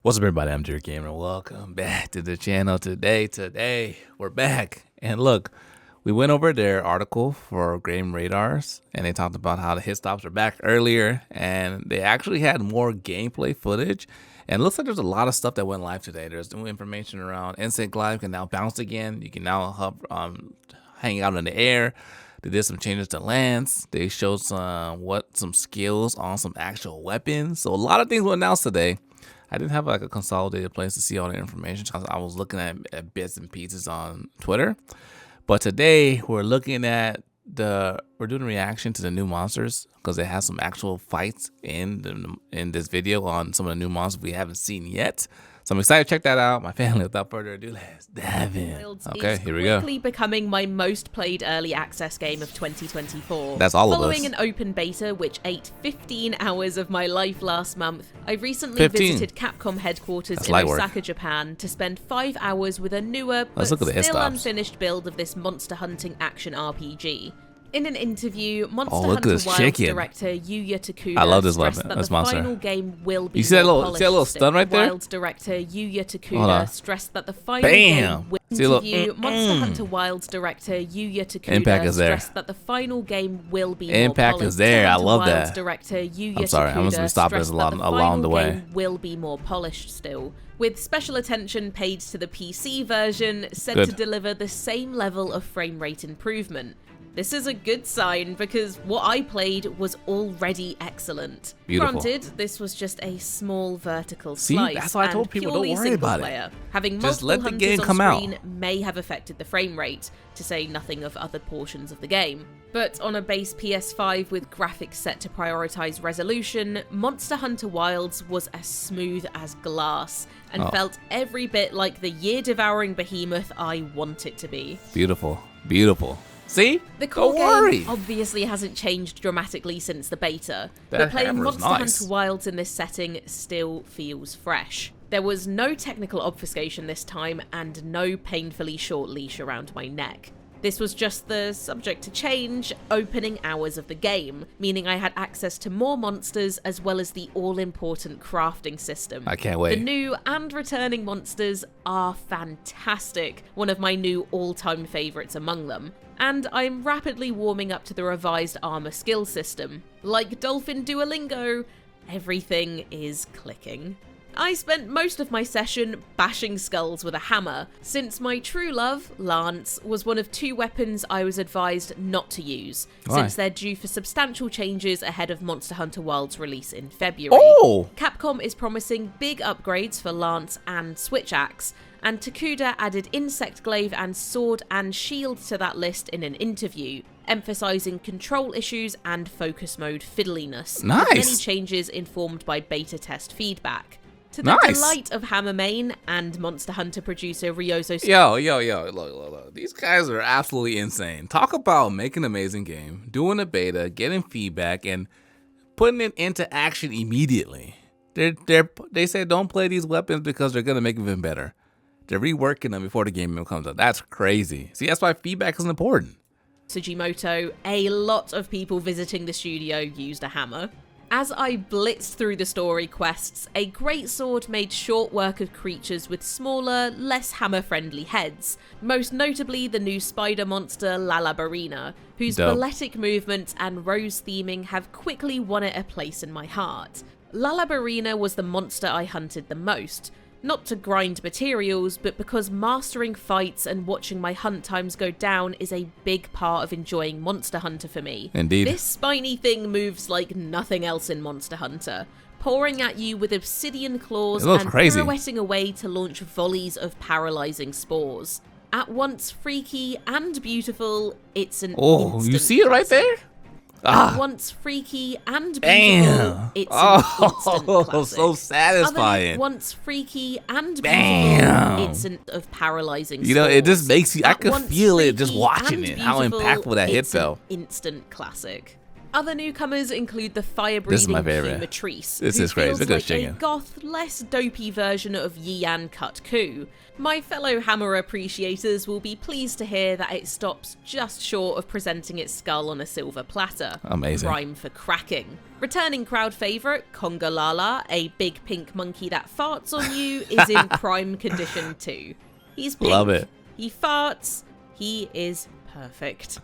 What's up, everybody? I'm Jerry Gamer. Welcome back to the channel today. We're back. And look, we went over their article for Game Radars, and they talked about how the hit stops are back earlier, and they actually had more gameplay footage. And it looks like there's a lot of stuff that went live today. There's new information around Insect Live can now bounce again. You can now hang out in the air. They did some changes to lands. They showed some skills on some actual weapons. So a lot of things were announced today. I didn't have like a consolidated place to see all the information. I was looking at bits and pieces on Twitter. But today we're looking at we're doing a reaction to the new monsters because they have some actual fights in this video on some of the new monsters we haven't seen yet. So I'm excited to check that out. My family, without further ado, let's dive in. Okay, here we go. Quickly becoming my most played early access game of 2024. That's all of us. Following an open beta, which ate 15 hours of my life last month, I recently visited Capcom headquarters in Osaka, Japan, to spend 5 hours with a newer but still unfinished build of this monster hunting action RPG. In an interview, Monster Hunter Wilds director Yuya Takuda stressed that the final game will be more polished. See that little stun right there? Wilds director Yuya Takuda stressed that the final game will Monster Hunter Wilds director Yuya Takuda stressed that the final game will be more polished. Is there. I love that. Director Yuya I'm sorry, I'm just gonna stop this along the way. Will be more polished still, with special attention paid to the PC version, said to deliver the same level of frame rate improvement. This is a good sign because what I played was already excellent. Beautiful. Granted, this was just a small vertical slice. That's why I told people don't worry about it. Having just multiple let the game come screen out. May have affected the frame rate, to say nothing of other portions of the game. But on a base PS5 with graphics set to prioritize resolution, Monster Hunter Wilds was as smooth as glass and felt every bit like the year-devouring behemoth I want it to be. Beautiful. Beautiful. See? The core game obviously hasn't changed dramatically since the beta, but playing Monster Hunter Wilds in this setting still feels fresh. There was no technical obfuscation this time and no painfully short leash around my neck. This was just the subject to change opening hours of the game, meaning I had access to more monsters as well as the all-important crafting system. I can't wait. The new and returning monsters are fantastic, one of my new all-time favourites among them. And I'm rapidly warming up to the revised armor skill system. Like Dolphin Duolingo, everything is clicking. I spent most of my session bashing skulls with a hammer, since my true love, Lance, was one of 2 weapons I was advised not to use, since they're due for substantial changes ahead of Monster Hunter Wilds' release in February. Capcom is promising big upgrades for Lance and Switch Axe, and Takuda added Insect Glaive and Sword and Shield to that list in an interview, emphasizing control issues and focus mode fiddliness, with many changes informed by beta test feedback. To the delight of Hammermane and Monster Hunter producer Ryozo... Look. These guys are absolutely insane. Talk about making an amazing game, doing a beta, getting feedback, and putting it into action immediately. They say don't play these weapons because they're going to make it even better. They're reworking them before the game even comes out. That's crazy. See, that's why feedback is important. Tsujimoto, a lot of people visiting the studio used a hammer. As I blitzed through the story quests, a greatsword made short work of creatures with smaller, less hammer-friendly heads, most notably the new spider monster Lala Barina, whose balletic movements and rose theming have quickly won it a place in my heart. Lala Barina was the monster I hunted the most, not to grind materials, but because mastering fights and watching my hunt times go down is a big part of enjoying Monster Hunter for me. Indeed. This spiny thing moves like nothing else in Monster Hunter, pouring at you with obsidian claws and pirouetting away to launch volleys of paralyzing spores. At once freaky and beautiful, it's an instant you see it right there? At once freaky and beautiful, it's an instant classic. So satisfying. At once freaky and beautiful, it's of paralyzing spores. You know, it just makes you, I could feel it just watching it, how impactful that hit felt. Instant classic. Other newcomers include the fire This is my breathing favorite. Quematrice, This who is crazy. feels Look at like this chicken. a goth, less dopey version of Yian Cut Ku. My fellow Hammer appreciators will be pleased to hear that it stops just short of presenting its skull on a silver platter. Amazing. Rhyme for cracking. Returning crowd favourite, Conga Lala, a big pink monkey that farts on you, is in prime condition too. He's pink, Love it. he farts, he is perfect.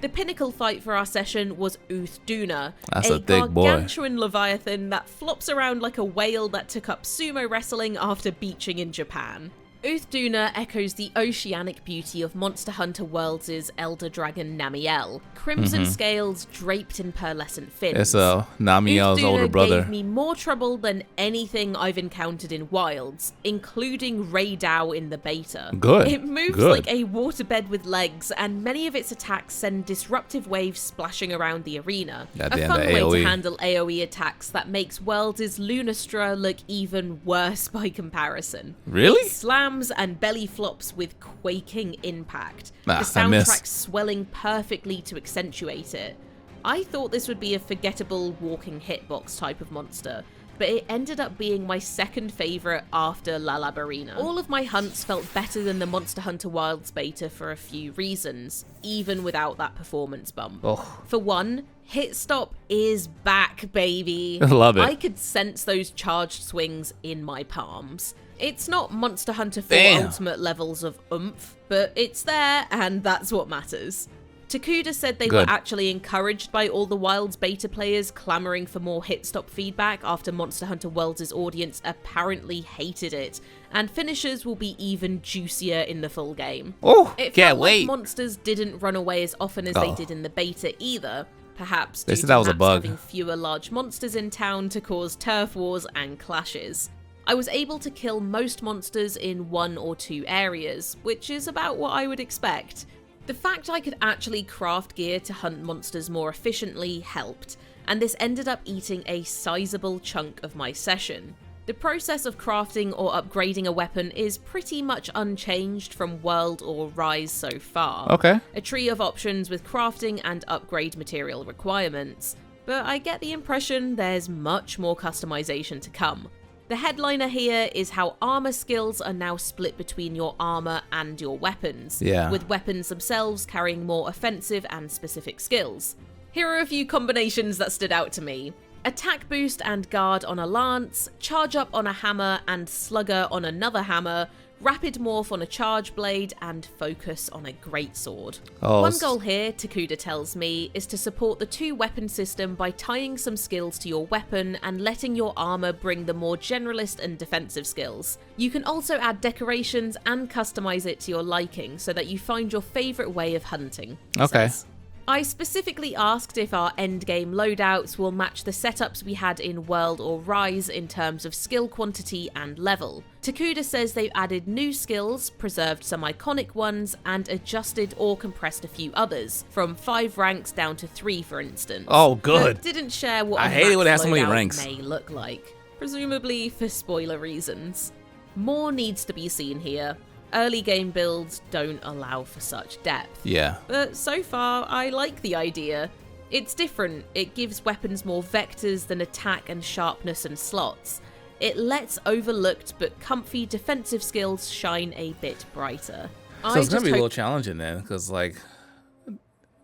The pinnacle fight for our session was Uthduna, That's a thick boy. gargantuan leviathan that flops around like a whale that took up sumo wrestling after beaching in Japan. Uthduna echoes the oceanic beauty of Monster Hunter Worlds' elder dragon Namiel, crimson scales draped in pearlescent fins. It's Namiel's older brother. Gave me more trouble than anything I've encountered in Wilds, including Ray Dow in the beta. Good. It moves Good. like a waterbed with legs, and many of its attacks send disruptive waves splashing around the arena. At A the end fun of way AoE. to handle AoE attacks that makes Worlds' Lunastra look even worse by comparison. Really? It slams and belly flops with quaking impact, Ah, the I miss. soundtrack swelling perfectly to accentuate it. I thought this would be a forgettable walking hitbox type of monster, but it ended up being my second favourite after Lala Barina. All of my hunts felt better than the Monster Hunter Wilds beta for a few reasons, even without that performance bump. Oh. For one, Hit Stop is back, baby. Love it. I could sense those charged swings in my palms. It's not Monster Hunter 4 Damn. Ultimate levels of oomph, but it's there, and that's what matters. Takuda said they Good. were actually encouraged by all the Wilds beta players clamoring for more hit stop feedback after Monster Hunter Worlds' audience apparently hated it, and finishers will be even juicier in the full game. Oh, It can't felt wait. like monsters didn't run away as often as they Oh. did in the beta either, perhaps They due said to that was a maps bug. having fewer large monsters in town to cause turf wars and clashes. I was able to kill most monsters in 1 or 2 areas, which is about what I would expect. The fact I could actually craft gear to hunt monsters more efficiently helped, and this ended up eating a sizable chunk of my session. The process of crafting or upgrading a weapon is pretty much unchanged from World or Rise so far. Okay. A tree of options with crafting and upgrade material requirements, but I get the impression there's much more customization to come. The headliner here is how armor skills are now split between your armor and your weapons, Yeah. with weapons themselves carrying more offensive and specific skills. Here are a few combinations that stood out to me. Attack boost and guard on a lance, charge up on a hammer and slugger on another hammer, rapid morph on a charge blade, and focus on a greatsword. Oh, One goal here, Takuda tells me, is to support the 2-weapon system by tying some skills to your weapon and letting your armor bring the more generalist and defensive skills. You can also add decorations and customize it to your liking so that you find your favorite way of hunting. he Okay. says. I specifically asked if our endgame loadouts will match the setups we had in World or Rise in terms of skill quantity and level. Takuda says they've added new skills, preserved some iconic ones, and adjusted or compressed a few others, from 5 ranks down to 3 for instance. Oh, good. But didn't share what I a hate it when it max has so many loadout ranks. may look like, presumably for spoiler reasons. More needs to be seen here. Early game builds don't allow for such depth. Yeah. But so far, I like the idea. It's different, it gives weapons more vectors than attack and sharpness and slots. It lets overlooked but comfy defensive skills shine a bit brighter. So it's gonna be a little challenging then, because like,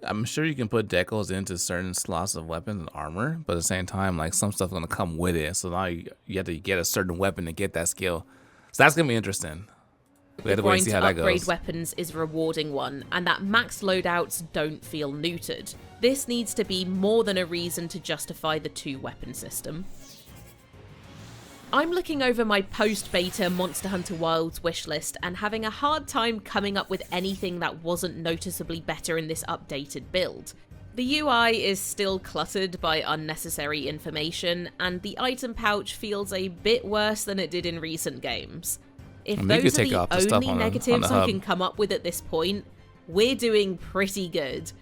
I'm sure you can put decals into certain slots of weapons and armor, but at the same time, like some stuff's gonna come with it. So now you have to get a certain weapon to get that skill. So that's gonna be interesting. We have to wait and see how that upgrade goes. weapons is a rewarding one, and that max loadouts don't feel neutered. This needs to be more than a reason to justify the 2-weapon system. I'm looking over my post-beta Monster Hunter Wilds wishlist and having a hard time coming up with anything that wasn't noticeably better in this updated build. The UI is still cluttered by unnecessary information, and the item pouch feels a bit worse than it did in recent games. If Maybe you those are take the off the stuff only on the negatives I hub. can come up with at this point, we're doing pretty good.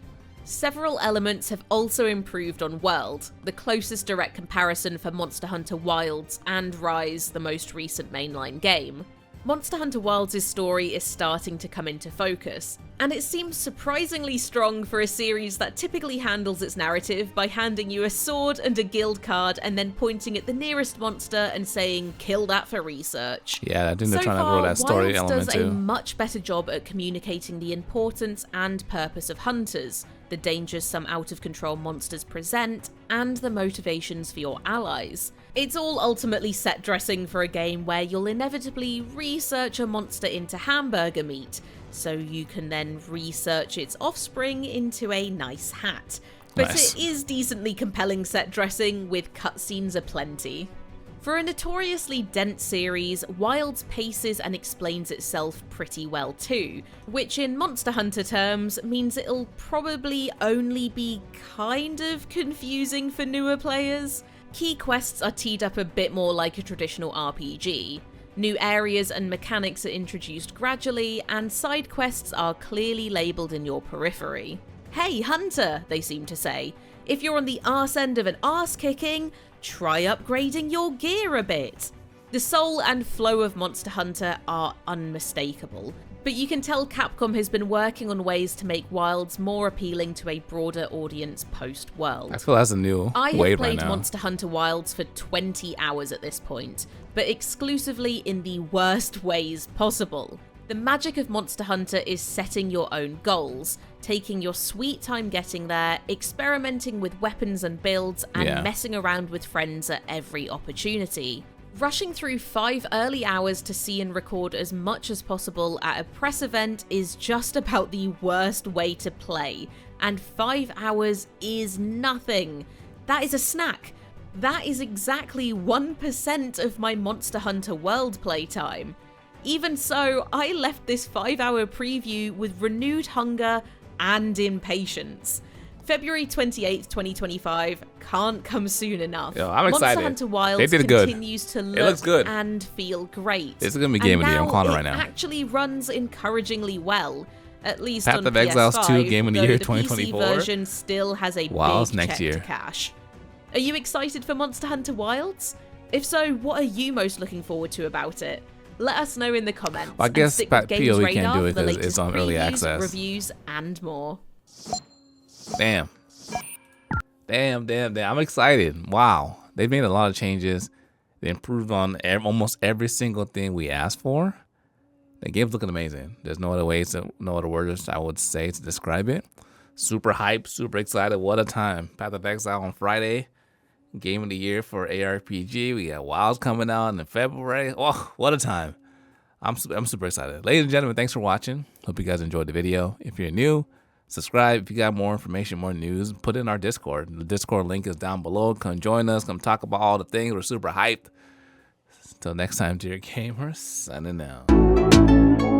Several elements have also improved on World, the closest direct comparison for Monster Hunter Wilds and Rise, the most recent mainline game. Monster Hunter Wilds' story is starting to come into focus, and it seems surprisingly strong for a series that typically handles its narrative by handing you a sword and a guild card and then pointing at the nearest monster and saying, "Kill that for research." Yeah, I think they're So trying to far, grow that story Wilds element does too. a much better job at communicating the importance and purpose of hunters, the dangers some out-of-control monsters present, and the motivations for your allies. It's all ultimately set dressing for a game where you'll inevitably research a monster into hamburger meat, so you can then research its offspring into a nice hat. But Nice. It is decently compelling set dressing, with cutscenes aplenty. For a notoriously dense series, Wilds paces and explains itself pretty well too, which in Monster Hunter terms means it'll probably only be kind of confusing for newer players. Key quests are teed up a bit more like a traditional RPG. New areas and mechanics are introduced gradually, and side quests are clearly labelled in your periphery. "Hey, Hunter," they seem to say, "if you're on the arse end of an arse kicking, try upgrading your gear a bit." The soul and flow of Monster Hunter are unmistakable, but you can tell Capcom has been working on ways to make Wilds more appealing to a broader audience post-World. I feel that's a new I have wave right played now. Monster Hunter Wilds for 20 hours at this point, but exclusively in the worst ways possible. The magic of Monster Hunter is setting your own goals, taking your sweet time getting there, experimenting with weapons and builds, and messing around with friends at every opportunity. Rushing through 5 early hours to see and record as much as possible at a press event is just about the worst way to play, and 5 hours is nothing. That is a snack. That is exactly 1% of my Monster Hunter World playtime. Even so, I left this 5-hour preview with renewed hunger and impatience. February 28th, 2025 can't come soon enough. Yo, I'm excited. Monster Hunter Wilds They did good. continues to looks look good. and feel great. This is gonna be game of the year. I'm calling it right now. It actually runs encouragingly well, at least Path on of Exiles PS5, 2 game of the though year the 2024. PC version still has a Wilds big next check year. to cash. Are you excited for Monster Hunter Wilds? If so, what are you most looking forward to about it? Let us know in the comments. Well, I guess and stick with Games POE Radar can't do for it the 'cause latest it's on early previews, access. reviews, and more. Damn. I'm excited. Wow. They've made a lot of changes. They improved on almost every single thing we asked for. The game's looking amazing. There's no other words I would say to describe it. Super hyped, super excited. What a time. Path of Exile on Friday. Game of the year for ARPG. We got Wilds coming out in February. Oh, what a time. I'm super excited. Ladies and gentlemen, thanks for watching. Hope you guys enjoyed the video. If you're new, subscribe. If you got more information, more news, put it in our Discord. The Discord link is down below. Come join us. Come talk about all the things. We're super hyped. Till next time, dear gamers, signing out.